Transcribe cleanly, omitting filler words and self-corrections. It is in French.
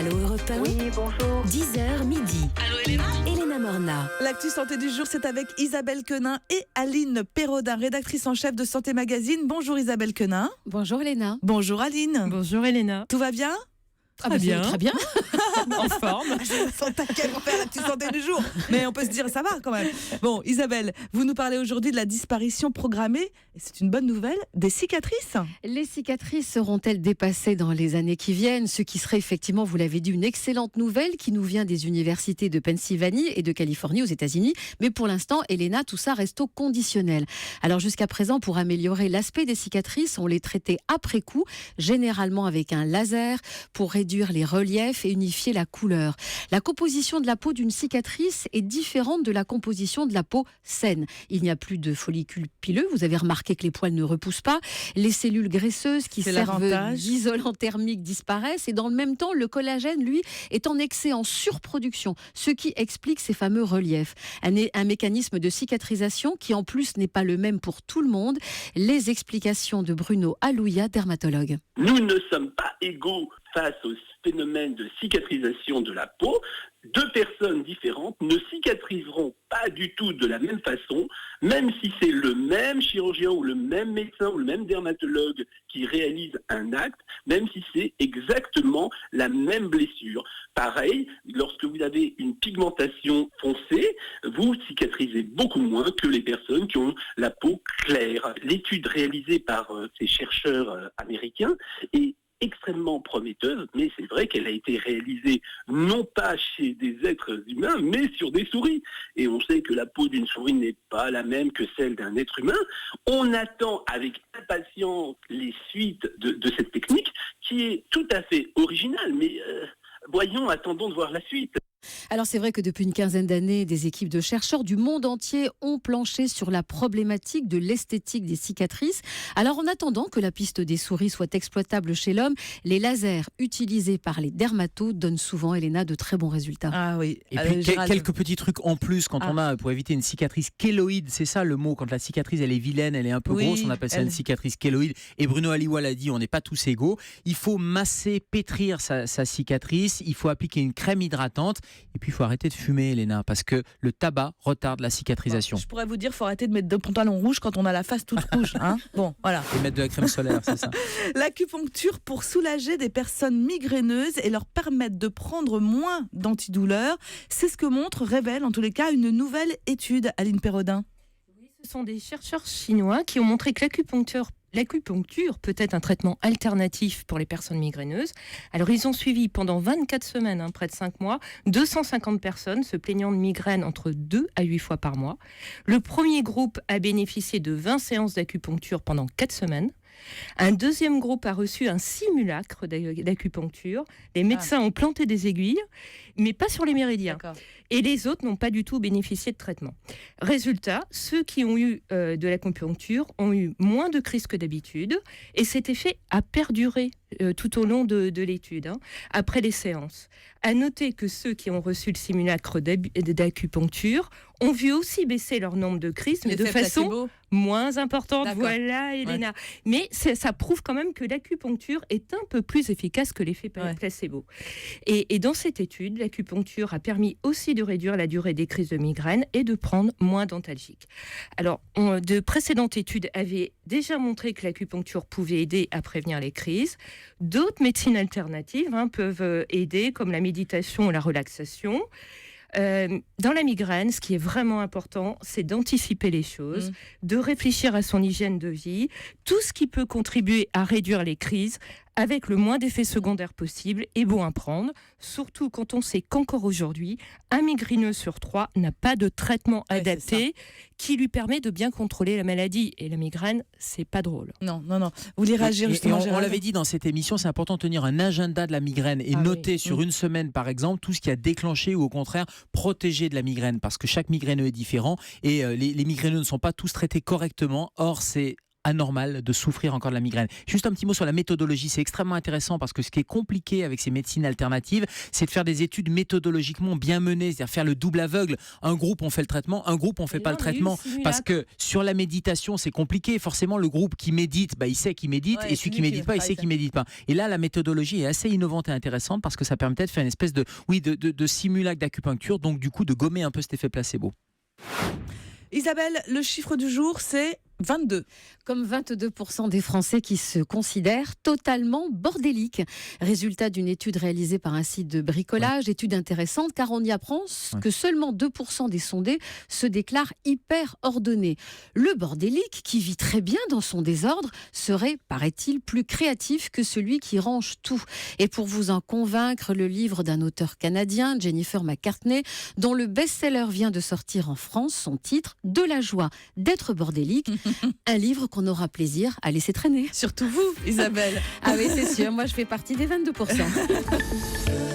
Allô Europe 1. Oui, bonjour. 10h midi. Allô Elena. Elena Morna. L'actu santé du jour, c'est avec Isabelle Quenin et Aline Perraudin, rédactrice en chef de Santé Magazine. Bonjour Isabelle Quenin. Bonjour Elena. Bonjour Aline. Bonjour Elena. Tout va bien? Très bien. Très bien. En forme. Je me sens taquet pour faire l'actu santé du jour. Mais on peut se dire, ça va quand même. Bon, Isabelle, vous nous parlez aujourd'hui de la disparition programmée, et c'est une bonne nouvelle, des cicatrices. Les cicatrices seront-elles dépassées dans les années qui viennent? Ce qui serait effectivement, vous l'avez dit, une excellente nouvelle qui nous vient des universités de Pennsylvanie et de Californie aux États-Unis. Mais pour l'instant, Elena, tout ça reste au conditionnel. Alors jusqu'à présent, pour améliorer l'aspect des cicatrices, on les traitait après coup, généralement avec un laser, pour réduire les reliefs et unifier la couleur. La composition de la peau d'une cicatrice est différente de la composition de la peau saine. Il n'y a plus de follicules pileux. Vous avez remarqué que les poils ne repoussent pas. Les cellules graisseuses qui servent d'isolant thermique disparaissent. Et dans le même temps, le collagène, lui, est en excès, en surproduction. Ce qui explique ces fameux reliefs. Un mécanisme de cicatrisation qui, en plus, n'est pas le même pour tout le monde. Les explications de Bruno Alouya, dermatologue. Nous ne sommes pas égaux face au phénomène de cicatrisation de la peau. Deux personnes différentes ne cicatriseront pas du tout de la même façon, même si c'est le même chirurgien ou le même médecin ou le même dermatologue qui réalise un acte, même si c'est exactement la même blessure. Pareil, lorsque vous avez une pigmentation foncée, vous cicatrisez beaucoup moins que les personnes qui ont la peau claire. L'étude réalisée par ces chercheurs américains est extrêmement prometteuse, mais c'est vrai qu'elle a été réalisée non pas chez des êtres humains, mais sur des souris. Et on sait que la peau d'une souris n'est pas la même que celle d'un être humain. On attend avec impatience les suites de cette technique qui est tout à fait originale, mais attendons de voir la suite. Alors c'est vrai que depuis une quinzaine d'années, des équipes de chercheurs du monde entier ont planché sur la problématique de l'esthétique des cicatrices. Alors en attendant que la piste des souris soit exploitable chez l'homme, les lasers utilisés par les dermatos donnent souvent, Elena, de très bons résultats. Ah oui. Et puis quelques petits trucs en plus quand on a, pour éviter une cicatrice kéloïde, c'est ça le mot, quand la cicatrice elle est vilaine, elle est un peu grosse, on appelle ça une cicatrice kéloïde. Et Bruno Alouya l'a dit, on n'est pas tous égaux. Il faut masser, pétrir sa cicatrice, il faut appliquer une crème hydratante. Et puis, il faut arrêter de fumer, Elena, parce que le tabac retarde la cicatrisation. Je pourrais vous dire, il faut arrêter de mettre de pantalons rouges quand on a la face toute rouge. Hein, bon, voilà. Et mettre de la crème solaire, c'est ça. L'acupuncture pour soulager des personnes migraineuses et leur permettre de prendre moins d'antidouleurs. C'est ce que révèle en tous les cas une nouvelle étude, Aline Perraudin. Oui, ce sont des chercheurs chinois qui ont montré que l'acupuncture peut être un traitement alternatif pour les personnes migraineuses. Alors, ils ont suivi pendant 24 semaines, près de 5 mois, 250 personnes se plaignant de migraines entre 2 à 8 fois par mois. Le premier groupe a bénéficié de 20 séances d'acupuncture pendant 4 semaines. Un deuxième groupe a reçu un simulacre d'acupuncture. Les médecins ont planté des aiguilles, mais pas sur les méridiens. D'accord. Et les autres n'ont pas du tout bénéficié de traitement. Résultat, ceux qui ont eu de l'acupuncture ont eu moins de crises que d'habitude, et cet effet a perduré tout au long de l'étude, après les séances. À noter que ceux qui ont reçu le simulacre d'acupuncture ont vu aussi baisser leur nombre de crises, mais de façon moins importante. D'accord. Voilà, Elena. Ouais. Mais ça prouve quand même que l'acupuncture est un peu plus efficace que l'effet placebo. Et dans cette étude, l'acupuncture a permis aussi de réduire la durée des crises de migraine et de prendre moins d'antalgiques. Alors, de précédentes études avaient déjà montré que l'acupuncture pouvait aider à prévenir les crises. D'autres médecines alternatives peuvent aider, comme la méditation ou la relaxation. Dans la migraine, ce qui est vraiment important, c'est d'anticiper les choses, de réfléchir à son hygiène de vie, tout ce qui peut contribuer à réduire les crises avec le moins d'effets secondaires possible est bon à prendre, surtout quand on sait qu'encore aujourd'hui, un migraineux sur 3 n'a pas de traitement adapté qui lui permet de bien contrôler la maladie. Et la migraine, c'est pas drôle. Non. Vous voulez réagir justement, on l'avait dit dans cette émission, c'est important de tenir un agenda de la migraine et noter sur une semaine, par exemple, tout ce qui a déclenché ou au contraire protégé de la migraine, parce que chaque migraineux est différent et les migraineux ne sont pas tous traités correctement. Or, c'est anormal de souffrir encore de la migraine. Juste un petit mot sur la méthodologie, c'est extrêmement intéressant parce que ce qui est compliqué avec ces médecines alternatives, c'est de faire des études méthodologiquement bien menées, c'est-à-dire faire le double aveugle. Un groupe on fait le traitement, un groupe on fait pas le traitement, parce que sur la méditation c'est compliqué. Forcément le groupe qui médite, il sait qu'il médite, et celui qui médite pas, il sait qu'il médite pas. Et là la méthodologie est assez innovante et intéressante parce que ça permettait de faire une espèce de simulacre d'acupuncture, donc du coup de gommer un peu cet effet placebo. Isabelle, le chiffre du jour, c'est 22. Comme 22% des Français qui se considèrent totalement bordéliques. Résultat d'une étude réalisée par un site de bricolage, étude intéressante car on y apprend que seulement 2% des sondés se déclarent hyper ordonnés. Le bordélique, qui vit très bien dans son désordre, serait, paraît-il, plus créatif que celui qui range tout. Et pour vous en convaincre, le livre d'un auteur canadien, Jennifer McCartney, dont le best-seller vient de sortir en France, son titre, De la joie d'être bordélique, un livre qu'on aura plaisir à laisser traîner. Surtout vous, Isabelle. Ah oui, c'est sûr, moi je fais partie des 22%.